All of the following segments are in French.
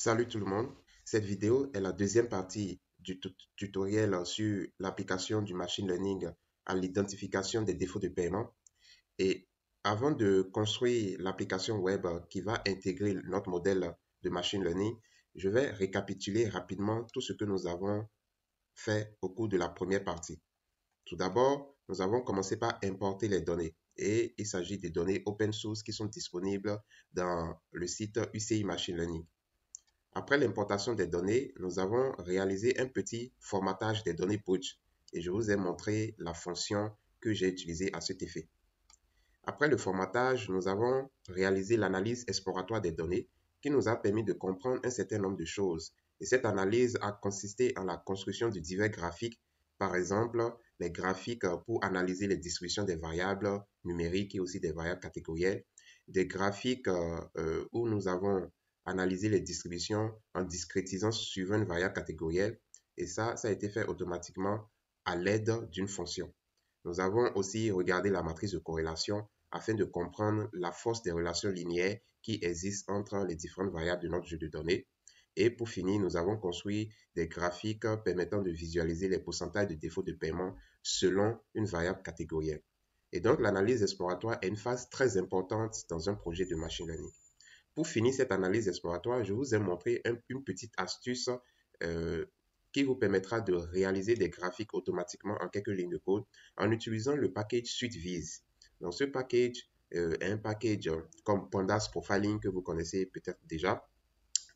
Salut tout le monde, cette vidéo est la deuxième partie du tutoriel sur l'application du machine learning à l'identification des défauts de paiement. Et avant de construire l'application web qui va intégrer notre modèle de machine learning, je vais récapituler rapidement tout ce que nous avons fait au cours de la première partie. Tout d'abord, nous avons commencé par importer les données et il s'agit des données open source qui sont disponibles dans le site UCI Machine Learning. Après l'importation des données, nous avons réalisé un petit formatage des données brutes et je vous ai montré la fonction que j'ai utilisée à cet effet. Après le formatage, nous avons réalisé l'analyse exploratoire des données qui nous a permis de comprendre un certain nombre de choses. Et cette analyse a consisté en la construction de divers graphiques, par exemple les graphiques pour analyser les distributions des variables numériques et aussi des variables catégorielles, des graphiques où nous avons analysé les distributions en discrétisant suivant une variable catégorielle. Et ça a été fait automatiquement à l'aide d'une fonction. Nous avons aussi regardé la matrice de corrélation afin de comprendre la force des relations linéaires qui existent entre les différentes variables de notre jeu de données. Et pour finir, nous avons construit des graphiques permettant de visualiser les pourcentages de défauts de paiement selon une variable catégorielle. Et donc, l'analyse exploratoire est une phase très importante dans un projet de machine learning. Pour finir cette analyse exploratoire, je vous ai montré une petite astuce qui vous permettra de réaliser des graphiques automatiquement en quelques lignes de code en utilisant le package SuiteViz. Donc, ce package est un package comme Pandas Profiling que vous connaissez peut-être déjà.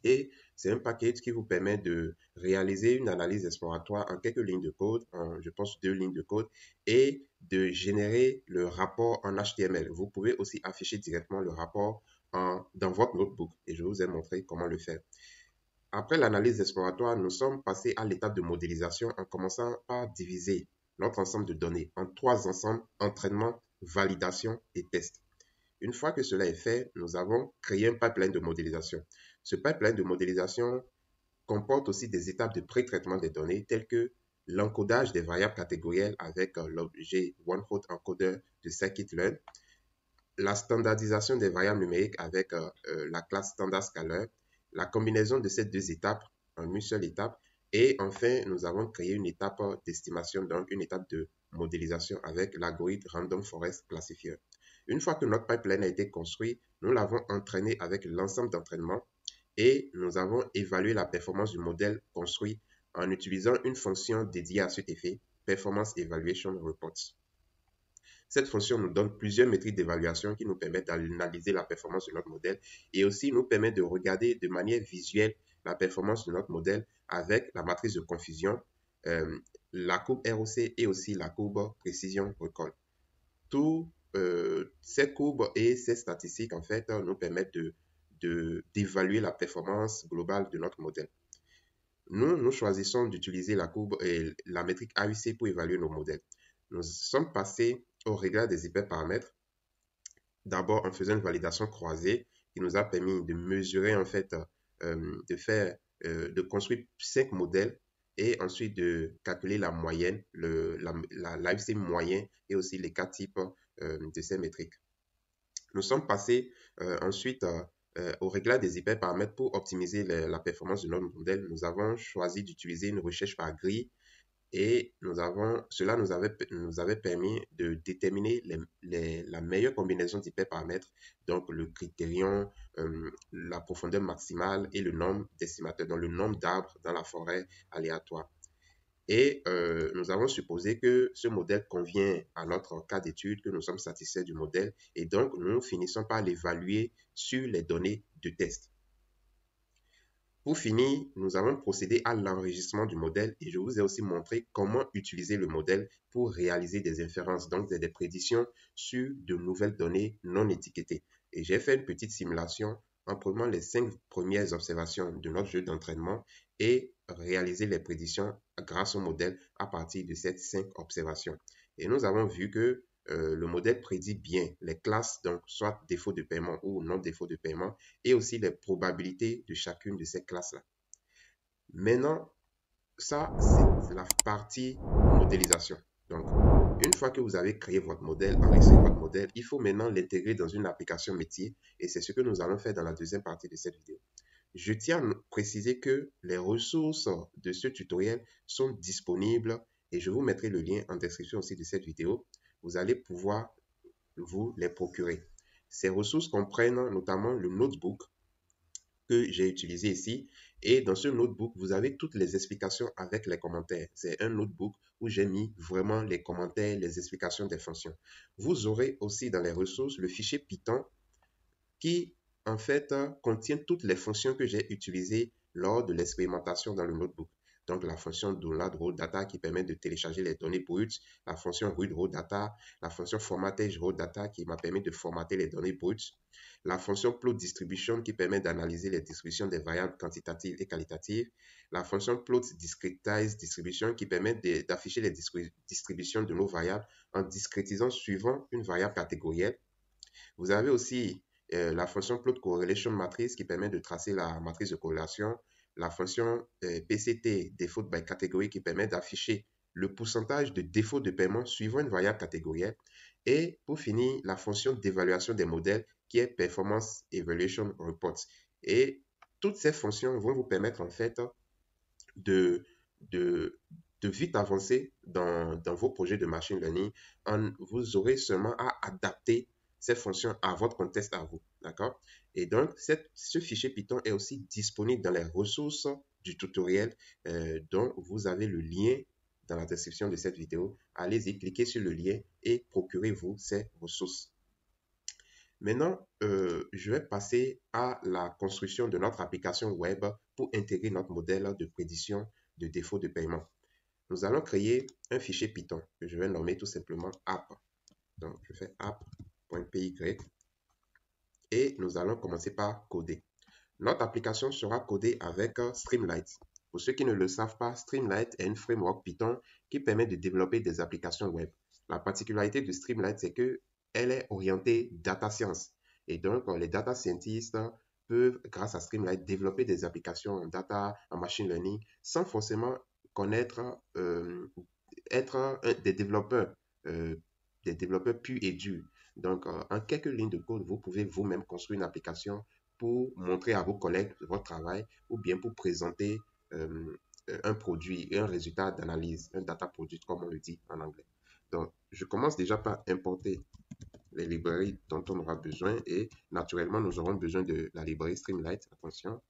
Et c'est un package qui vous permet de réaliser une analyse exploratoire en quelques lignes de code, en, je pense 2 lignes de code, et de générer le rapport en HTML. Vous pouvez aussi afficher directement le rapport dans votre notebook et je vous ai montré comment le faire. Après l'analyse exploratoire, nous sommes passés à l'étape de modélisation en commençant par diviser notre ensemble de données en 3 ensembles: entraînement, validation et test. Une fois que cela est fait, nous avons créé un pipeline de modélisation. Ce pipeline de modélisation comporte aussi des étapes de pré-traitement des données telles que l'encodage des variables catégorielles avec l'objet OneHot Encoder de scikit-learn, la standardisation des variables numériques avec la classe standard scalar, la combinaison de ces deux étapes en une seule étape, et enfin, nous avons créé une étape d'estimation, donc une étape de modélisation avec l'algorithme Random Forest Classifier. Une fois que notre pipeline a été construit, nous l'avons entraîné avec l'ensemble d'entraînement et nous avons évalué la performance du modèle construit en utilisant une fonction dédiée à cet effet, Performance Evaluation Reports. Cette fonction nous donne plusieurs métriques d'évaluation qui nous permettent d'analyser la performance de notre modèle et aussi nous permet de regarder de manière visuelle la performance de notre modèle avec la matrice de confusion, la courbe ROC et aussi la courbe précision recall. Toutes ces courbes et ces statistiques en fait nous permettent d'évaluer la performance globale de notre modèle. Nous choisissons d'utiliser la courbe et la métrique AUC pour évaluer nos modèles. Nous sommes passés au réglage des hyperparamètres, d'abord en faisant une validation croisée qui nous a permis de mesurer en fait, de construire 5 modèles et ensuite de calculer la moyenne, l'AUC moyen et aussi les 4 types de ces métriques. Nous sommes passés ensuite au réglage des hyperparamètres pour optimiser la performance de notre modèle. Nous avons choisi d'utiliser une recherche par grille et cela nous avait permis de déterminer la meilleure combinaison d'hyperparamètres, donc le critérion, la profondeur maximale et le nombre d'estimateurs, donc le nombre d'arbres dans la forêt aléatoire. Et nous avons supposé que ce modèle convient à notre cas d'étude, que nous sommes satisfaits du modèle et donc nous finissons par l'évaluer sur les données de test. Pour finir, nous avons procédé à l'enregistrement du modèle et je vous ai aussi montré comment utiliser le modèle pour réaliser des inférences, donc des prédictions sur de nouvelles données non étiquetées. Et j'ai fait une petite simulation en prenant les 5 premières observations de notre jeu d'entraînement et réaliser les prédictions grâce au modèle à partir de ces 5 observations. Et nous avons vu que le modèle prédit bien les classes, donc soit défaut de paiement ou non défaut de paiement, et aussi les probabilités de chacune de ces classes-là. Maintenant, ça, c'est la partie modélisation. Donc, une fois que vous avez créé votre modèle, enregistré votre modèle, il faut maintenant l'intégrer dans une application métier et c'est ce que nous allons faire dans la deuxième partie de cette vidéo. Je tiens à préciser que les ressources de ce tutoriel sont disponibles et je vous mettrai le lien en description aussi de cette vidéo. Vous allez pouvoir vous les procurer. Ces ressources comprennent notamment le notebook que j'ai utilisé ici. Et dans ce notebook, vous avez toutes les explications avec les commentaires. C'est un notebook où j'ai mis vraiment les commentaires, les explications des fonctions. Vous aurez aussi dans les ressources le fichier Python qui, en fait, contient toutes les fonctions que j'ai utilisées lors de l'expérimentation dans le notebook. Donc, la fonction download raw data qui permet de télécharger les données brutes, la fonction read raw data, la fonction formatage raw data qui m'a permis de formater les données brutes, la fonction plot distribution qui permet d'analyser les distributions des variables quantitatives et qualitatives, la fonction plot discretize distribution qui permet d'afficher les distributions de nos variables en discrétisant suivant une variable catégorielle. Vous avez aussi la fonction plot correlation matrix qui permet de tracer la matrice de corrélation, la fonction PCT default by category qui permet d'afficher le pourcentage de défaut de paiement suivant une variable catégorielle. Et pour finir, la fonction d'évaluation des modèles qui est Performance Evaluation Reports. Et toutes ces fonctions vont vous permettre en fait de vite avancer dans vos projets de machine learning. Vous aurez seulement à adapter ces fonctions à votre contexte à vous. D'accord? Et donc, ce fichier Python est aussi disponible dans les ressources du tutoriel dont vous avez le lien dans la description de cette vidéo. Allez-y, cliquez sur le lien et procurez-vous ces ressources. Maintenant, je vais passer à la construction de notre application web pour intégrer notre modèle de prédiction de défaut de paiement. Nous allons créer un fichier Python que je vais nommer tout simplement app. Donc, je fais app.py et nous allons commencer par coder. Notre application sera codée avec Streamlit. Pour ceux qui ne le savent pas, Streamlit est une framework Python qui permet de développer des applications web. La particularité de Streamlit, c'est qu'elle est orientée data science. Et donc, les data scientists peuvent, grâce à Streamlit, développer des applications en data, en machine learning, sans forcément connaître, être des développeurs purs et durs. Donc, en quelques lignes de code, vous pouvez vous-même construire une application pour montrer à vos collègues votre travail ou bien pour présenter un produit et un résultat d'analyse, un data product comme on le dit en anglais. Donc, je commence déjà par importer les librairies dont on aura besoin et naturellement, nous aurons besoin de la librairie Streamlit. Attention.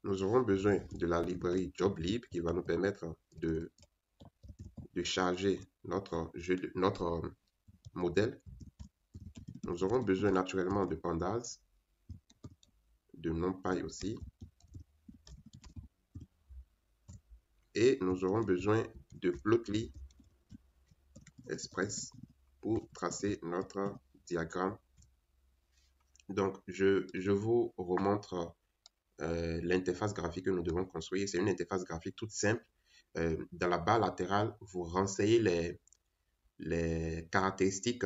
Nous aurons besoin de la librairie JobLib qui va nous permettre de charger notre modèle. Nous aurons besoin naturellement de Pandas, de NumPy aussi. Et nous aurons besoin de Plotly Express pour tracer notre diagramme. Donc, je vous remontre l'interface graphique que nous devons construire. C'est une interface graphique toute simple. Dans la barre latérale, vous renseignez les caractéristiques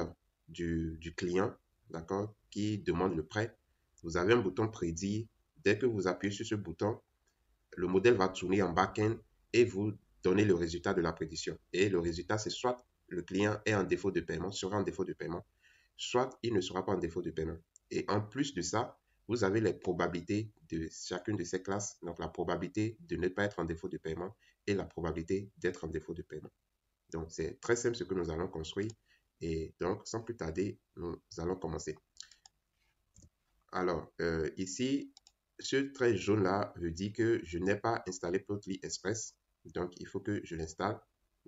du client, d'accord, qui demande le prêt. Vous avez un bouton prédit. Dès que vous appuyez sur ce bouton, le modèle va tourner en back-end et vous donner le résultat de la prédiction. Et le résultat, c'est soit le client est en défaut de paiement, sera en défaut de paiement, soit il ne sera pas en défaut de paiement. Et en plus de ça, vous avez les probabilités de chacune de ces classes, donc la probabilité de ne pas être en défaut de paiement et la probabilité d'être en défaut de paiement. Donc, c'est très simple ce que nous allons construire. Et donc, sans plus tarder, nous allons commencer. Alors, ici, ce trait jaune-là veut dire que je n'ai pas installé Plotly Express. Donc, il faut que je l'installe.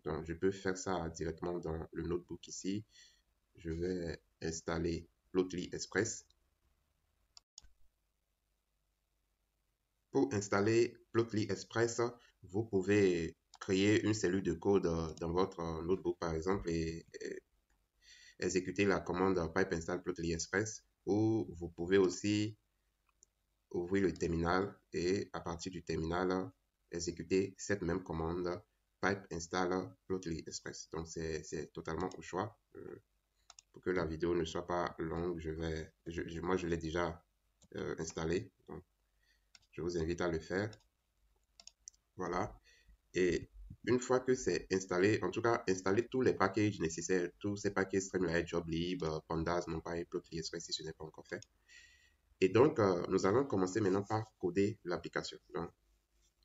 Donc, je peux faire ça directement dans le notebook ici. Je vais installer Plotly Express. Pour installer Plotly Express, vous pouvez créer une cellule de code dans votre notebook, par exemple, et exécuter la commande pipe install Plotly Express. Ou vous pouvez aussi ouvrir le terminal et à partir du terminal, exécuter cette même commande pipe install Plotly Express. Donc, c'est totalement au choix. Pour que la vidéo ne soit pas longue, moi, je l'ai déjà installé. Donc, je vous invite à le faire. Voilà. Et une fois que c'est installé, en tout cas, installer tous les packages nécessaires, tous ces packages Streamlit, Joblib, Pandas, NumPy, Plotly Express si ce n'est pas encore fait. Et donc, nous allons commencer maintenant par coder l'application. Donc,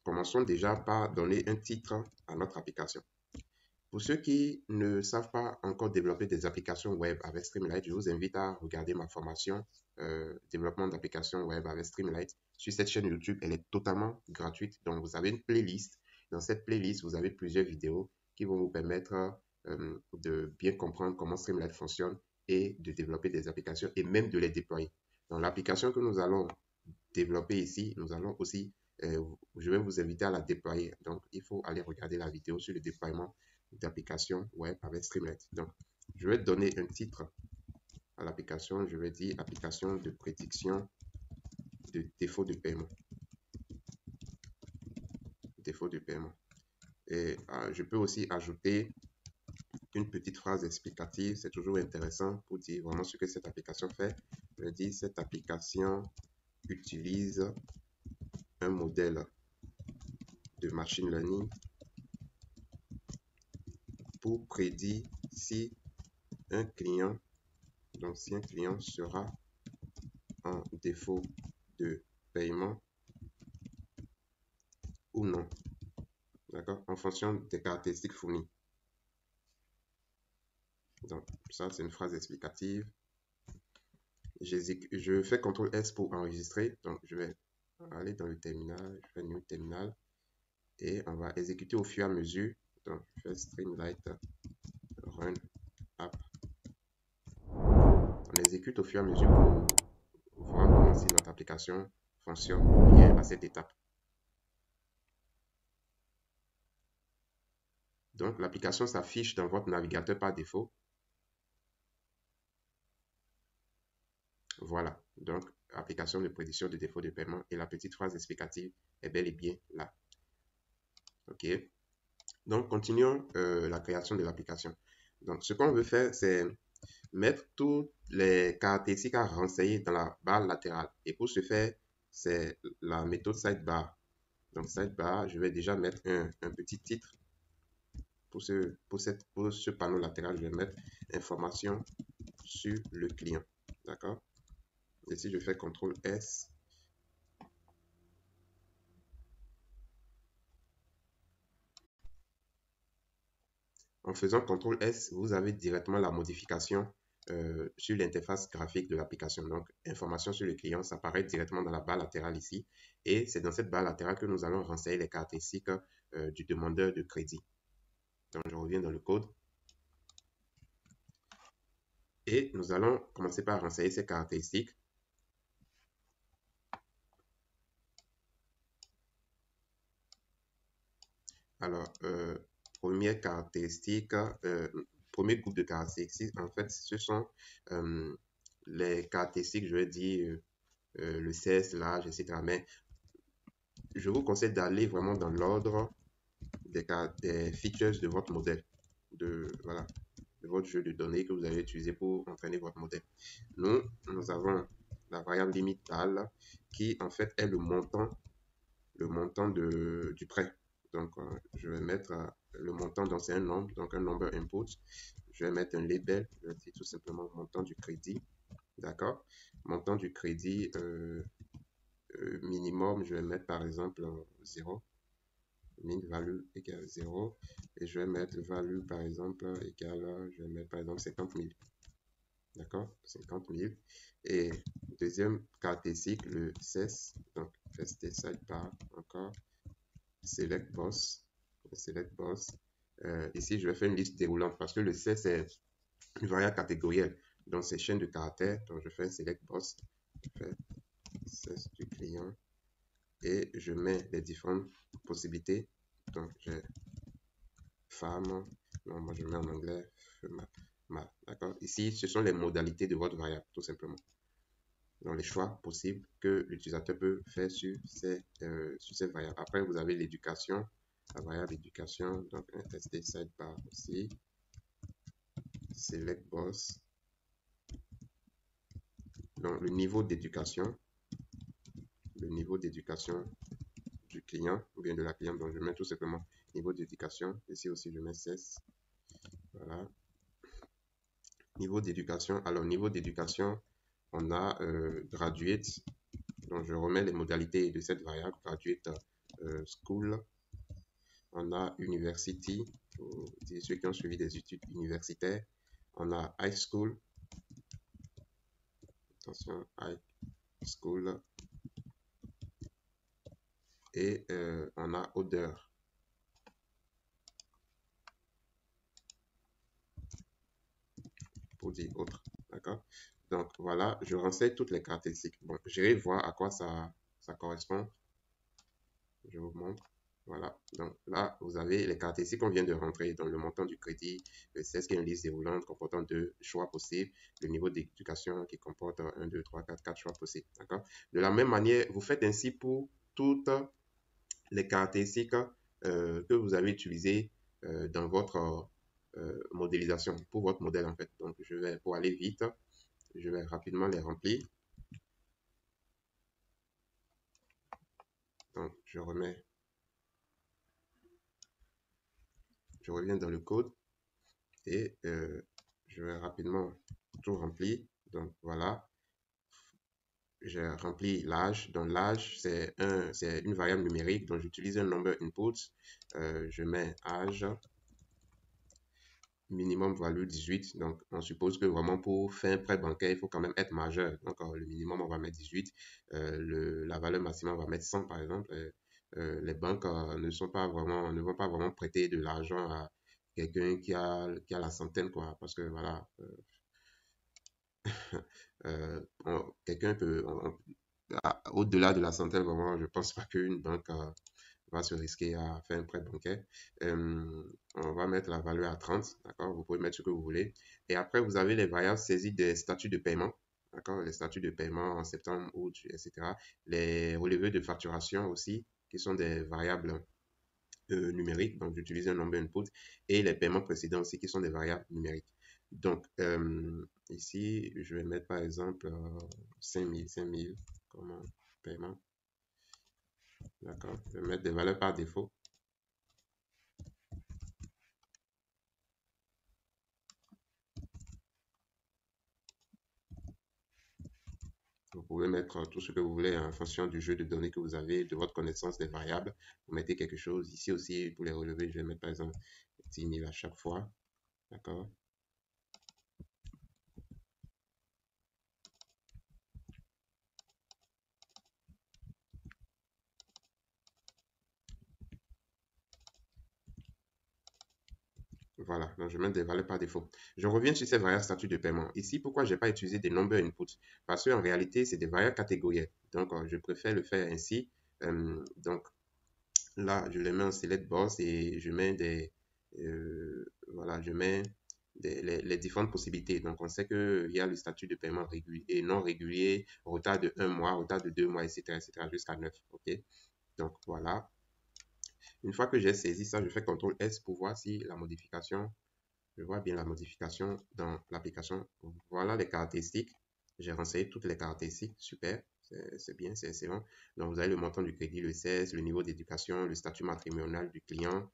commençons déjà par donner un titre à notre application. Pour ceux qui ne savent pas encore développer des applications web avec Streamlit, je vous invite à regarder ma formation développement d'applications web avec Streamlit sur cette chaîne YouTube. Elle est totalement gratuite. Donc, vous avez une playlist. Dans cette playlist, vous avez plusieurs vidéos qui vont vous permettre de bien comprendre comment Streamlit fonctionne et de développer des applications et même de les déployer. Dans l'application que nous allons développer ici, nous allons aussi, je vais vous inviter à la déployer. Donc, il faut aller regarder la vidéo sur le déploiement d'applications web avec Streamlit. Donc, je vais donner un titre à l'application. Je vais dire application de prédiction de défaut de paiement. Défaut de paiement. Et je peux aussi ajouter une petite phrase explicative. C'est toujours intéressant pour dire vraiment ce que cette application fait. Je dis cette application utilise un modèle de machine learning pour prédire si un client, donc si un client sera en défaut de paiement ou non. D'accord? En fonction des caractéristiques fournies. Donc, ça, c'est une phrase explicative. Je fais CTRL S pour enregistrer. Donc, je vais aller dans le terminal. Je fais New Terminal. Et on va exécuter au fur et à mesure. Donc, je fais Streamlit Run App. On exécute au fur et à mesure pour voir comment si notre application fonctionne bien à cette étape. Donc, l'application s'affiche dans votre navigateur par défaut. Voilà, donc application de prédiction de défaut de paiement et la petite phrase explicative est bel et bien là. Ok, donc continuons la création de l'application. Donc, ce qu'on veut faire, c'est mettre toutes les caractéristiques à renseigner dans la barre latérale. Et pour ce faire, c'est la méthode sidebar. Donc, sidebar, je vais déjà mettre un petit titre. Pour ce panneau latéral, je vais mettre information sur le client. D'accord? Et si je fais CTRL S, en faisant CTRL S, vous avez directement la modification sur l'interface graphique de l'application. Donc, information sur le client, ça apparaît directement dans la barre latérale ici. Et c'est dans cette barre latérale que nous allons renseigner les caractéristiques du demandeur de crédit. Donc, je reviens dans le code. Et nous allons commencer par renseigner ces caractéristiques. Alors, première caractéristique, premier groupe de caractéristiques, en fait, ce sont les caractéristiques, je vais dire, le sexe, l'âge, etc. Mais je vous conseille d'aller vraiment dans l'ordre des features de votre modèle, de votre jeu de données que vous allez utiliser pour entraîner votre modèle. Nous avons la variable limite PAL qui, en fait, est le montant du prêt. Donc, je vais mettre le montant, donc c'est un nombre, donc un number input. Je vais mettre un label, je vais dire tout simplement montant du crédit. D'accord? Montant du crédit minimum, je vais mettre par exemple 0. Min value égale 0. Et je vais mettre value par exemple égale, je vais mettre par exemple 50 000. D'accord? 50 000. Et deuxième caractéristique, le cess, donc st sidebar encore. Select boss. Ici, je vais faire une liste déroulante parce que le C, c'est une variable catégorielle. Donc, c'est chaîne de caractères. Donc, je fais select boss. Je fais cess du client. Et je mets les différentes possibilités. Donc, j'ai femme. Non, moi, je mets en anglais mal. D'accord? Ici, ce sont les modalités de votre variable, tout simplement. Donc, les choix possibles que l'utilisateur peut faire sur cette variable. Après, vous avez l'éducation. La variable éducation, donc un st sidebar aussi. Select boss. Donc, le niveau d'éducation. Le niveau d'éducation du client ou bien de la cliente. Donc, je mets tout simplement niveau d'éducation. Ici aussi, je mets 16. Voilà. Niveau d'éducation. Alors, niveau d'éducation, on a graduate. Donc, je remets les modalités de cette variable. Graduate school. On a university, pour ceux qui ont suivi des études universitaires. On a high school. Attention, high school. Et on a odeur. Pour dire autre. D'accord? Donc voilà, je renseigne toutes les caractéristiques. Bon, j'irai voir à quoi ça correspond. Je vous montre. Voilà. Donc là, vous avez les caractéristiques qu'on vient de rentrer. Donc le montant du crédit, le 16 qui est une liste déroulante comportant 2 choix possibles, le niveau d'éducation qui comporte 1, 2, 3, 4 choix possibles. D'accord? De la même manière, vous faites ainsi pour toutes les caractéristiques que vous avez utilisées dans votre modélisation, pour votre modèle en fait. Donc je vais, pour aller vite, je vais rapidement les remplir. Donc je reviens dans le code et je vais rapidement tout remplir. Donc voilà, j'ai rempli l'âge. Donc l'âge, c'est une variable numérique. Donc j'utilise un number input. Je mets âge minimum value 18. Donc on suppose que vraiment pour faire un prêt bancaire, il faut quand même être majeur. Donc le minimum, on va mettre 18. La valeur maximum, on va mettre 100 par exemple. Les banques ne vont pas vraiment prêter de l'argent à quelqu'un qui a la centaine, quoi. Parce que voilà, quelqu'un peut, au-delà de la centaine, vraiment, je pense pas qu'une banque va se risquer à faire un prêt bancaire. On va mettre la valeur à 30, d'accord? Vous pouvez mettre ce que vous voulez. Et après, vous avez les variables saisies des statuts de paiement, d'accord? Les statuts de paiement en septembre, août, etc. Les relevés de facturation aussi, qui sont des variables numériques, donc j'utilise un number input, et les paiements précédents aussi, qui sont des variables numériques. Donc, ici, je vais mettre par exemple 5000 comme paiement. D'accord, je vais mettre des valeurs par défaut. Vous pouvez mettre tout ce que vous voulez en fonction du jeu de données que vous avez, de votre connaissance des variables. Vous mettez quelque chose. Ici aussi, pour les relever, je vais mettre par exemple 10 000 à chaque fois. D'accord. Voilà, donc je mets des valeurs par défaut. Je reviens sur ces variables statut de paiement. Ici, pourquoi je n'ai pas utilisé des number input? Parce qu'en réalité, c'est des variables catégorielles. Donc, je préfère le faire ainsi. Donc, là, je les mets en select box et je mets voilà, je mets les différentes possibilités. Donc, on sait qu'il y a le statut de paiement régulier et non régulier, retard de 1 mois, retard de 2 mois, etc., jusqu'à 9. OK? Donc, voilà. Une fois que j'ai saisi ça, je fais CTRL S pour voir si la modification, je vois bien la modification dans l'application. Voilà les caractéristiques. J'ai renseigné toutes les caractéristiques. Super. C'est bien, c'est excellent. Donc, vous avez le montant du crédit, le 16, le niveau d'éducation, le statut matrimonial du client.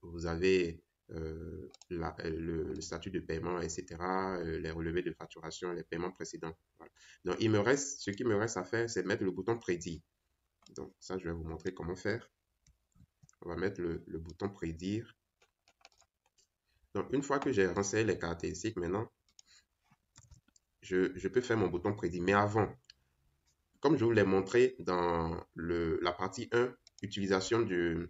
Vous avez le statut de paiement, etc., les relevés de facturation, les paiements précédents. Voilà. Donc, ce qui me reste à faire, c'est mettre le bouton prédire. Donc, ça, je vais vous montrer comment faire. On va mettre le bouton prédire. Donc, une fois que j'ai renseigné les caractéristiques, maintenant, je peux faire mon bouton prédit. Mais avant, comme je vous l'ai montré dans la partie 1, utilisation du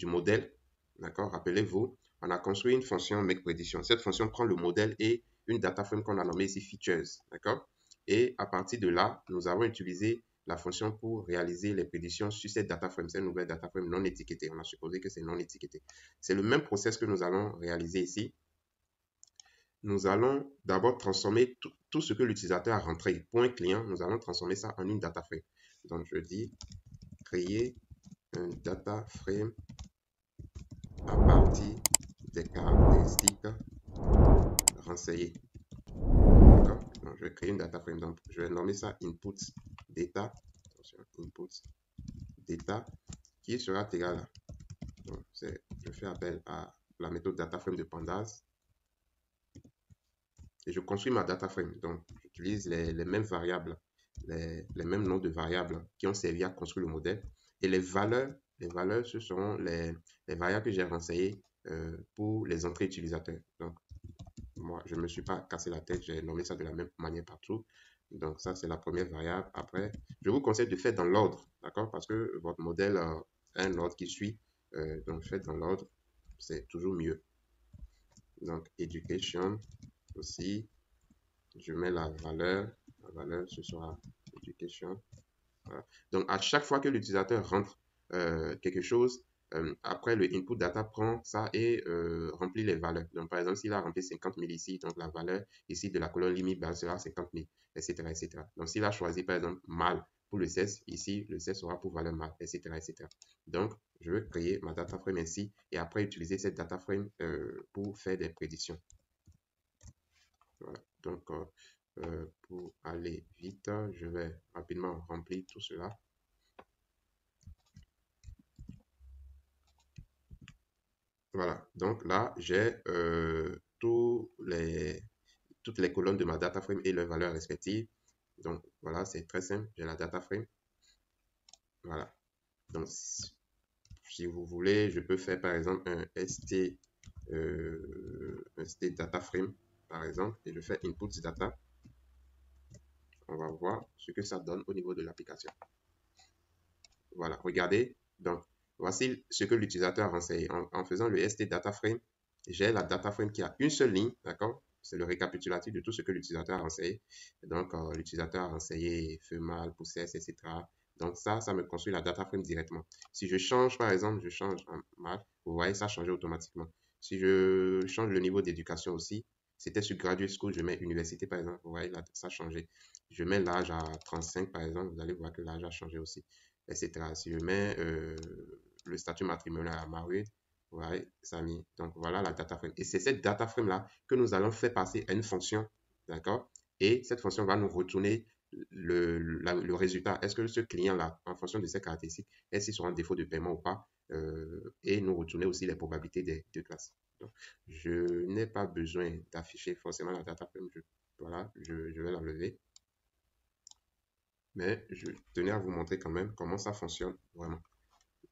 modèle, d'accord, rappelez-vous, on a construit une fonction makePrediction. Cette fonction prend le modèle et une data frame qu'on a nommée ici features, d'accord. Et à partir de là, nous avons utilisé la fonction pour réaliser les prédictions sur cette data frame, cette nouvelle data frame non étiquetée. On a supposé que c'est non étiqueté. C'est le même process que nous allons réaliser ici. Nous allons d'abord transformer tout ce que l'utilisateur a rentré. Pour un client, nous allons transformer ça en une data frame. Donc, je dis créer un data frame à partir des caractéristiques renseignées. D'accord? Donc, je vais créer une data frame. Donc, je vais nommer ça input data. Attention, input data qui sera égal Donc, je fais appel à la méthode DataFrame de Pandas et je construis ma DataFrame. Donc, j'utilise les mêmes variables, les mêmes noms de variables qui ont servi à construire le modèle. Et les valeurs, ce seront les variables que j'ai renseignées pour les entrées utilisateurs. Donc, moi, je ne me suis pas cassé la tête, j'ai nommé ça de la même manière partout. Donc, ça, c'est la première variable. Après, je vous conseille de faire dans l'ordre, d'accord? Parce que votre modèle a un ordre qui suit. Donc, faites dans l'ordre, c'est toujours mieux. Donc, education aussi, je mets la valeur. La valeur, ce sera education. Voilà. Donc, à chaque fois que l'utilisateur rentre quelque chose, après, le input data prend ça et remplit les valeurs. Donc, par exemple, s'il a rempli 50 000 ici, donc la valeur ici de la colonne limite sera 50 000, etc., etc. Donc, s'il a choisi, par exemple, mâle pour le 16, ici, le 16 sera pour valeur mâle, etc., etc. Donc, je vais créer ma data frame ainsi et après utiliser cette data frame pour faire des prédictions. Voilà. Donc, pour aller vite, je vais rapidement remplir tout cela. Voilà, donc là, j'ai toutes les colonnes de ma data frame et leurs valeurs respectives. Donc voilà, c'est très simple, j'ai la data frame. Voilà, donc si vous voulez, je peux faire par exemple un ST data frame, par exemple, et je fais input data. On va voir ce que ça donne au niveau de l'application. Voilà, regardez, donc voici ce que l'utilisateur a renseigné. En faisant le ST data frame, j'ai la data frame qui a une seule ligne, d'accord? C'est le récapitulatif de tout ce que l'utilisateur a renseigné. Donc, l'utilisateur a renseigné feu mâle, poussesse, etc. Donc, ça me construit la data frame directement. Si je change, par exemple, je change en mâle, vous voyez, ça a changé automatiquement. Si je change le niveau d'éducation aussi, c'était sur Graduate School, je mets université, par exemple, vous voyez, là, ça a changé. Je mets l'âge à 35, par exemple, vous allez voir que l'âge a changé aussi, etc. Si je mets le statut matrimonial à married, ouais, ça a mis. Donc voilà la data frame. Et c'est cette data frame là que nous allons faire passer à une fonction, d'accord? Et cette fonction va nous retourner le résultat. Est-ce que ce client là, en fonction de ses caractéristiques, est-ce qu'il sera en défaut de paiement ou pas? Et nous retourner aussi les probabilités des deux classes. Donc, je n'ai pas besoin d'afficher forcément la data frame. Voilà, je vais l'enlever. Mais je tenais à vous montrer quand même comment ça fonctionne vraiment.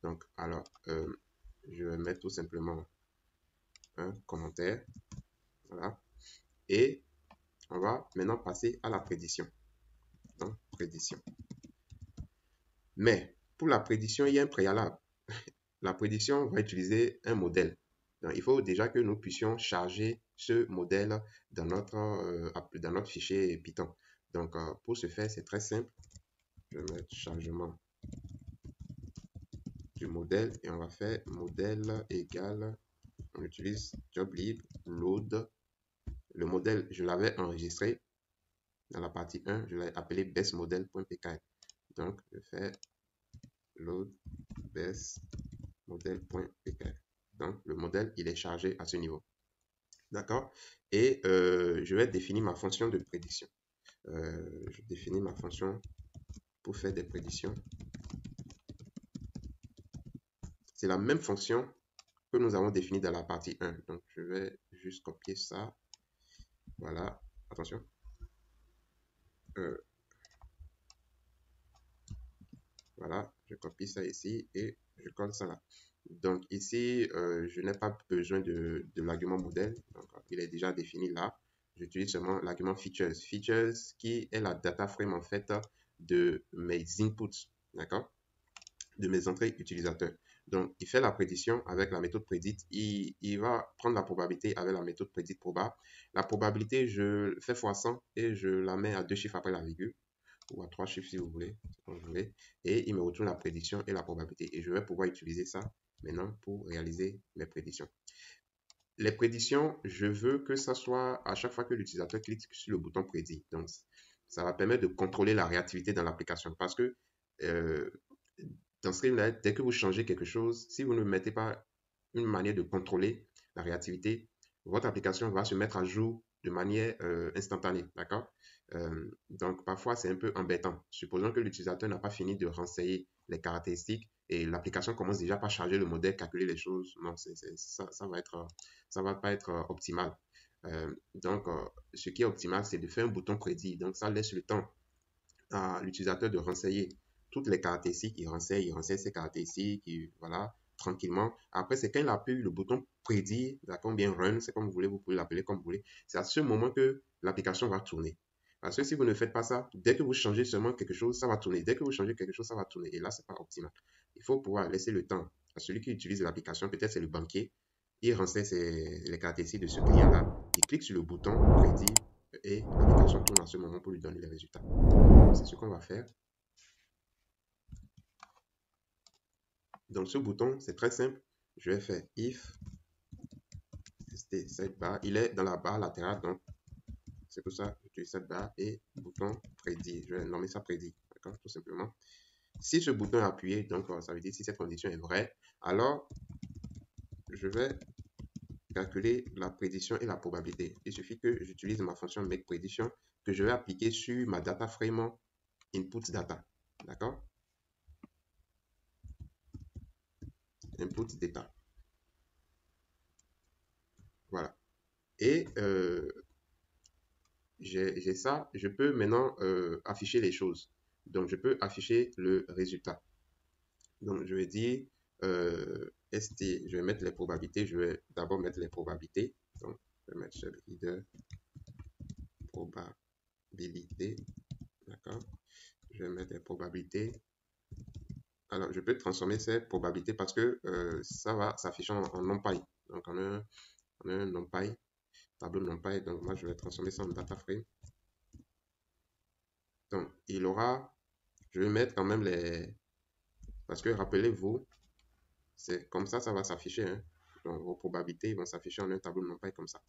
Donc, alors, je vais mettre tout simplement un commentaire. Voilà. Et on va maintenant passer à la prédiction. Donc, prédiction. Mais pour la prédiction, il y a un préalable. La prédiction va utiliser un modèle. Donc, il faut déjà que nous puissions charger ce modèle dans notre fichier Python. Donc, pour ce faire, c'est très simple. Je vais mettre chargement du modèle et on va faire modèle égal. On utilise joblib load. Le modèle, je l'avais enregistré dans la partie 1, je l'ai appelé bestmodel.pkl. Donc, je fais load bestmodel.pkl. Donc, le modèle, il est chargé à ce niveau. D'accord? Et je vais définir ma fonction de prédiction. Je définis ma fonction pour faire des prédictions. C'est la même fonction que nous avons définie dans la partie 1. Donc, je vais juste copier ça. Voilà. Attention. Voilà, je copie ça ici et je colle ça là. Donc ici, je n'ai pas besoin de l'argument modèle. Donc, il est déjà défini là. J'utilise seulement l'argument features. Features qui est la data frame en fait de mes inputs, d'accord? De mes entrées utilisateurs. Donc, il fait la prédiction avec la méthode prédite. Il va prendre la probabilité avec la méthode prédite probable. La probabilité, je fais x100 et je la mets à 2 chiffres après la virgule ou à 3 chiffres si vous voulez, et il me retourne la prédiction et la probabilité. Et je vais pouvoir utiliser ça maintenant pour réaliser mes prédictions. Les prédictions, je veux que ça soit à chaque fois que l'utilisateur clique sur le bouton prédit. Donc, ça va permettre de contrôler la réactivité dans l'application parce que dans Streamlit, dès que vous changez quelque chose, si vous ne mettez pas une manière de contrôler la réactivité, votre application va se mettre à jour de manière instantanée, d'accord? Donc, parfois, c'est un peu embêtant. Supposons que l'utilisateur n'a pas fini de renseigner les caractéristiques et l'application commence déjà par charger le modèle, calculer les choses. Non, ça va pas être optimal. Ce qui est optimal, c'est de faire un bouton prédit. Donc, ça laisse le temps à l'utilisateur de renseigner toutes les caractéristiques. Il renseigne ses caractéristiques, voilà, tranquillement. Après, c'est quand il appuie le bouton prédire, d'accord, bien run, c'est comme vous voulez, vous pouvez l'appeler comme vous voulez. C'est à ce moment que l'application va tourner. Parce que si vous ne faites pas ça, dès que vous changez seulement quelque chose, ça va tourner. Dès que vous changez quelque chose, ça va tourner. Et là, c'est pas optimal. Il faut pouvoir laisser le temps à celui qui utilise l'application, peut-être c'est le banquier, il renseigne les caractéristiques de ce client-là, il clique sur le bouton prédit et l'application tourne à ce moment pour lui donner les résultats. C'est ce qu'on va faire. Donc ce bouton, c'est très simple. Je vais faire if cette barre. Il est dans la barre latérale, donc c'est pour ça que j'utilise cette barre et bouton prédit. Je vais nommer ça prédit, d'accord, tout simplement. Si ce bouton est appuyé, donc ça veut dire si cette condition est vraie, alors je vais calculer la prédiction et la probabilité. Il suffit que j'utilise ma fonction makePrediction que je vais appliquer sur ma data frame input data, d'accord, input data. Voilà. Et j'ai ça, je peux maintenant afficher les choses. Donc, je peux afficher le résultat. Donc, je vais dire ST, je vais mettre les probabilités. Je vais d'abord mettre les probabilités. Donc, je vais mettre checkreader probabilité. D'accord. Je vais mettre les probabilités. Alors, je peux transformer ces probabilités parce que ça va s'afficher en NumPy. Donc, on a un NumPy, tableau NumPy. Donc, moi, je vais transformer ça en data frame. Donc, il aura, je vais mettre quand même les, parce que rappelez-vous, c'est comme ça va s'afficher. Hein. Donc, vos probabilités vont s'afficher en un tableau NumPy comme ça.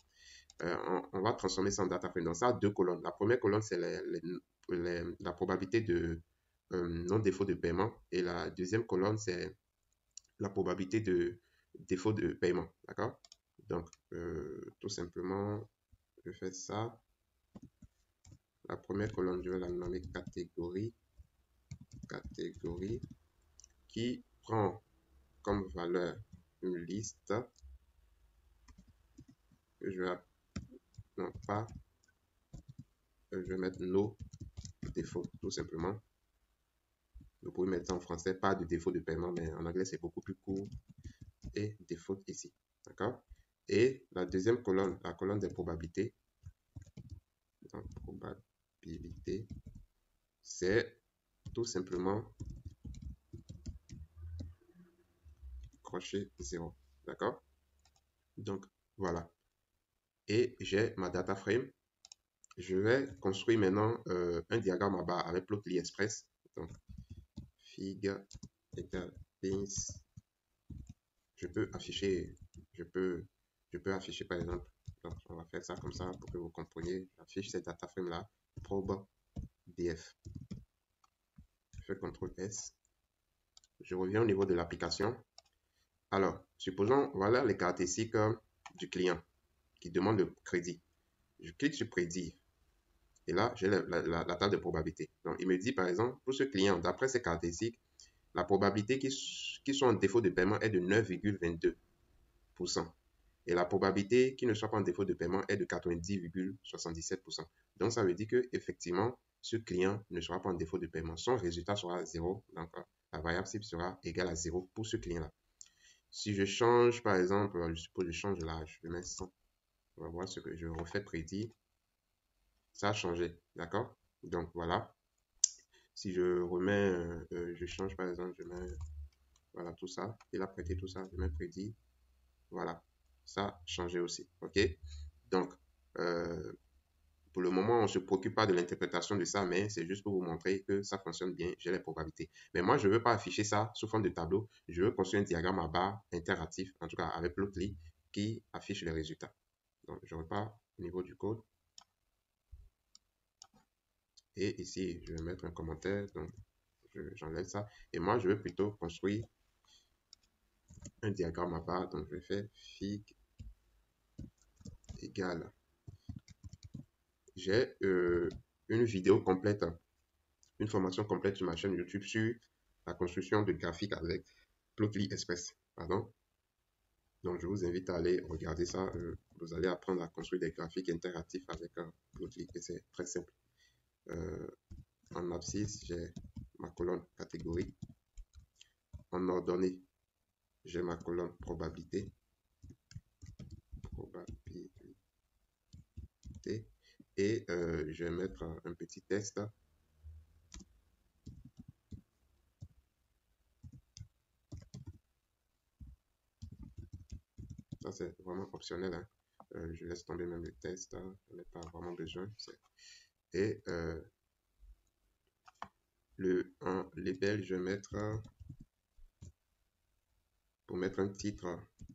On va transformer ça en data frame. Donc, ça a deux colonnes. La première colonne, c'est la probabilité de non-défaut de paiement. Et la deuxième colonne, c'est la probabilité de défaut de paiement. D'accord? Donc, tout simplement, je fais ça. La première colonne, je vais la nommer catégorie. Catégorie qui prend comme valeur une liste que je vais, non pas, je vais mettre nos défauts, tout simplement. Vous pouvez mettre en français pas de défaut de paiement, mais en anglais c'est beaucoup plus court. Et défaut ici, d'accord. Et la deuxième colonne, la colonne des probabilités. Donc, probabilité, c'est tout simplement crochet 0, d'accord. Donc voilà. Et j'ai ma data frame. Je vais construire maintenant un diagramme à barre avec Plotly Express. Donc, fig égale pins. Je peux afficher, je peux afficher par exemple, donc on va faire ça comme ça pour que vous compreniez. J'affiche cette data frame là, probe df. Je fais CTRL S. Je reviens au niveau de l'application. Alors, supposons, voilà les caractéristiques du client qui demande le crédit. Je clique sur prédire. Et là, j'ai la table de probabilité. Donc, il me dit, par exemple, pour ce client, d'après ses caractéristiques, la probabilité qu'il soit en défaut de paiement est de 9,22%. Et la probabilité qu'il ne soit pas en défaut de paiement est de 90,77%. Donc, ça veut dire que effectivement, ce client ne sera pas en défaut de paiement. Son résultat sera 0. Donc, la variable cible sera égale à 0 pour ce client-là. Si je change, par exemple, je suppose que je change l'âge, je mets 100. On va voir ce que je refais prédire. Ça a changé, d'accord? Donc, voilà. Si je remets, je change par exemple, je mets, voilà, tout ça. Il a prêté tout ça, je mets prédit. Voilà, ça a changé aussi, ok? Donc, pour le moment, on ne se préoccupe pas de l'interprétation de ça, mais c'est juste pour vous montrer que ça fonctionne bien, j'ai les probabilités. Mais moi, je ne veux pas afficher ça sous forme de tableau. Je veux construire un diagramme à barre interactif, en tout cas avec Plotly, qui affiche les résultats. Donc, je repars au niveau du code. Et ici, je vais mettre un commentaire. Donc, j'enlève ça. Et moi, je veux plutôt construire un diagramme à barre. Donc, je vais faire fig égale. J'ai une vidéo complète, une formation complète sur ma chaîne YouTube sur la construction de graphiques avec Plotly Express. Pardon. Donc, je vous invite à aller regarder ça. Vous allez apprendre à construire des graphiques interactifs avec Plotly et c'est très simple. En abscisse, j'ai ma colonne catégorie. En ordonnée, j'ai ma colonne probabilité. Et je vais mettre un petit texte. Ça, c'est vraiment optionnel. Hein. Je laisse tomber même le texte. Je n'ai pas vraiment besoin. Et en label, je vais mettre, pour mettre un titre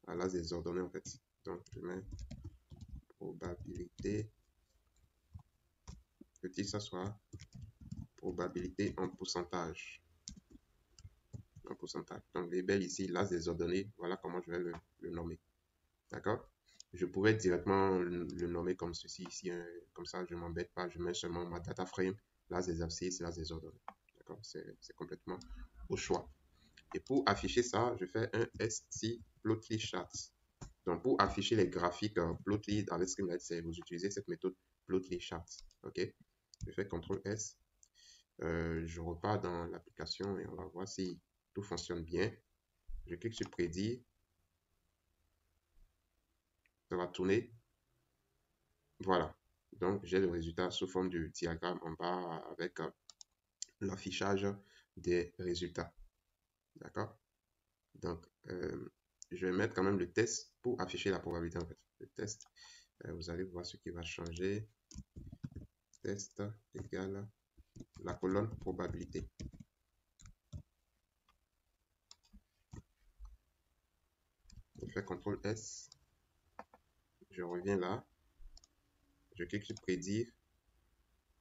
à l'as des ordonnées en fait. Donc, je mets probabilité. Le titre, ça soit probabilité en pourcentage. En pourcentage. Donc, label ici, l'as des ordonnées. Voilà comment je vais le nommer. D'accord? Je pouvais directement le nommer comme ceci ici. Hein. Comme ça, je ne m'embête pas. Je mets seulement ma data frame, l'as des abscisses, l'as des ordonnées. D'accord? C'est complètement au choix. Et pour afficher ça, je fais un st plotly chart. Donc, pour afficher les graphiques plotly avec Streamlit, vous utilisez cette méthode plotly chart. OK? Je fais CTRL S. Je repars dans l'application et on va voir si tout fonctionne bien. Je clique sur prédire. Ça va tourner. Voilà. Donc, j'ai le résultat sous forme de diagramme en bas avec l'affichage des résultats. D'accord? Donc, je vais mettre quand même le test pour afficher la probabilité en fait. Le test, vous allez voir ce qui va changer. Test égale la colonne probabilité. Je fais CTRL S. Je reviens là. Je clique sur prédire.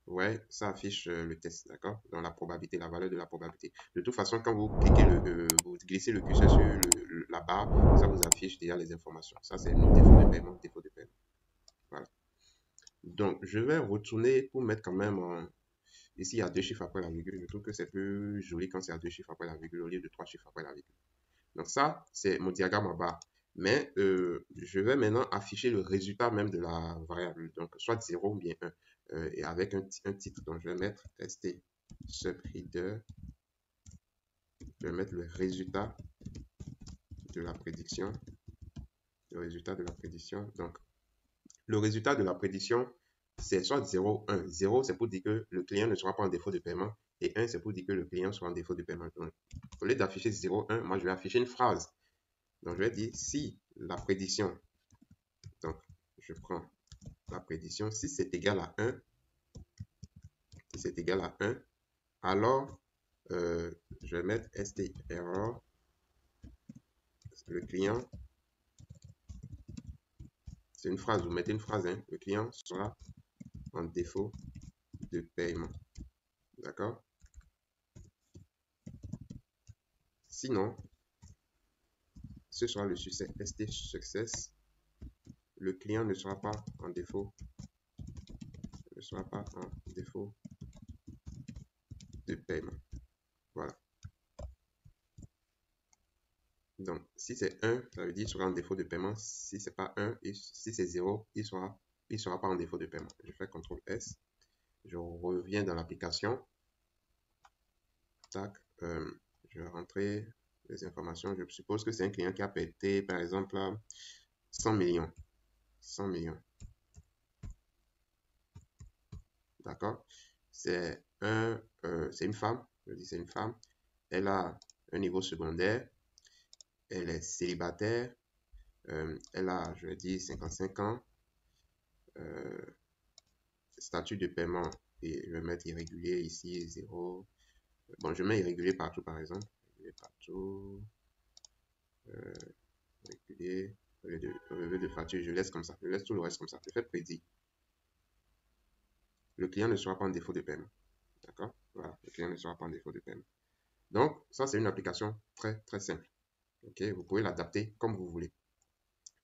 Ouais, ça affiche le test, d'accord? Dans la probabilité, la valeur de la probabilité. De toute façon, quand vous cliquez vous glissez le curseur sur la barre, ça vous affiche déjà les informations. Ça, c'est le défaut de paiement, défaut de paiement. Voilà. Donc, je vais retourner pour mettre quand même ici, il y a 2 chiffres après la virgule. Je trouve que c'est plus joli quand c'est à 2 chiffres après la virgule au lieu de 3 chiffres après la virgule. Donc ça, c'est mon diagramme en bas. Mais je vais maintenant afficher le résultat même de la variable. Donc, soit 0 ou bien 1. Et avec un titre. Donc, je vais mettre st subheader. Je vais mettre le résultat de la prédiction. Le résultat de la prédiction. Donc, le résultat de la prédiction, c'est soit 0, 1. 0, c'est pour dire que le client ne sera pas en défaut de paiement. Et 1, c'est pour dire que le client sera en défaut de paiement. Donc, au lieu d'afficher 0, 1, moi, je vais afficher une phrase. Donc, je vais dire si la prédiction, donc je prends la prédiction, si c'est égal à 1, si c'est égal à 1, alors je vais mettre st_error, le client, c'est une phrase, vous mettez une phrase, hein, le client sera en défaut de paiement. D'accord? Sinon, ce sera le succès st success. Le client ne sera pas en défaut, de paiement. Voilà. Donc, si c'est 1, ça veut dire qu'il sera en défaut de paiement. Si c'est pas 1, si c'est 0, il sera pas en défaut de paiement. Je fais CTRL S. Je reviens dans l'application. Tac. Je vais rentrer les informations. Je suppose que c'est un client qui a pété, par exemple, 100 millions. 100 millions. D'accord? C'est une femme. Je dis c'est une femme. Elle a un niveau secondaire. Elle est célibataire. Elle a, je vais dire, 55 ans. Statut de paiement. Et je vais mettre irrégulier ici, 0. Bon, je mets irrégulier partout, par exemple. Irrégulier partout. Régulier. Relevé de facture, je laisse comme ça. Je laisse tout le reste comme ça. Je fais prédit. Le client ne sera pas en défaut de paiement. D'accord? Voilà. Le client ne sera pas en défaut de paiement. Donc, ça, c'est une application très, très simple. OK? Vous pouvez l'adapter comme vous voulez.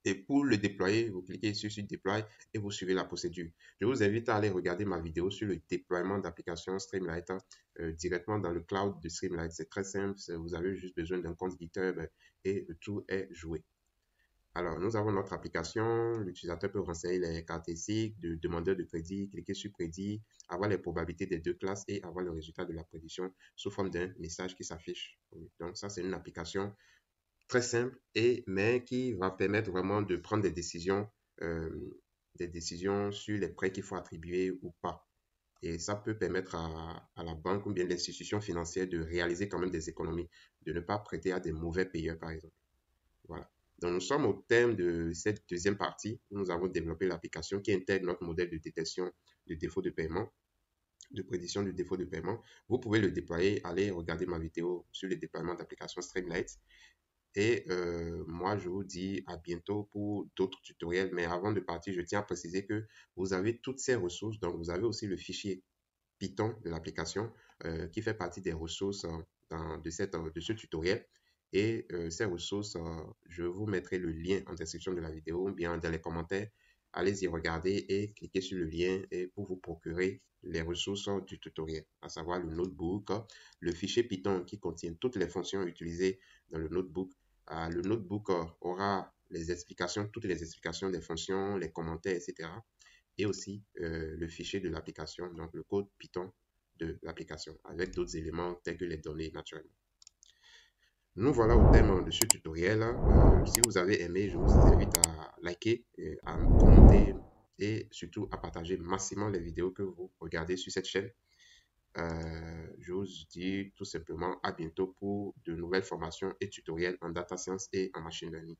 Et pour le déployer, vous cliquez ici sur Deploy et vous suivez la procédure. Je vous invite à aller regarder ma vidéo sur le déploiement d'applications Streamlight directement dans le cloud de Streamlight. C'est très simple, vous avez juste besoin d'un compte GitHub et le tout est joué. Alors, nous avons notre application. L'utilisateur peut renseigner les caractéristiques de demandeur de crédit, cliquer sur crédit, avoir les probabilités des deux classes et avoir le résultat de la prédiction sous forme d'un message qui s'affiche. Donc, ça, c'est une application très simple mais qui va permettre vraiment de prendre des décisions sur les prêts qu'il faut attribuer ou pas. Et ça peut permettre à la banque ou bien l'institution financière de réaliser quand même des économies, de ne pas prêter à des mauvais payeurs, par exemple. Voilà. Donc, nous sommes au terme de cette deuxième partie où nous avons développé l'application qui intègre notre modèle de détection de défaut de paiement, de prédiction du défaut de paiement. Vous pouvez le déployer. Allez regarder ma vidéo sur le déploiement d'application Streamlight. Et moi, je vous dis à bientôt pour d'autres tutoriels. Mais avant de partir, je tiens à préciser que vous avez toutes ces ressources. Donc, vous avez aussi le fichier Python de l'application qui fait partie des ressources de ce tutoriel. Et ces ressources, je vous mettrai le lien en description de la vidéo ou bien dans les commentaires. Allez-y regarder et cliquez sur le lien et pour vous procurer les ressources du tutoriel, à savoir le notebook, le fichier Python qui contient toutes les fonctions utilisées dans le notebook. Le notebook aura toutes les explications des fonctions, les commentaires, etc. Et aussi le fichier de l'application, donc le code Python de l'application, avec d'autres éléments tels que les données naturellement. Nous voilà au terme de ce tutoriel. Si vous avez aimé, je vous invite à liker, à commenter et surtout à partager massivement les vidéos que vous regardez sur cette chaîne. Je vous dis tout simplement à bientôt pour de nouvelles formations et tutoriels en data science et en machine learning.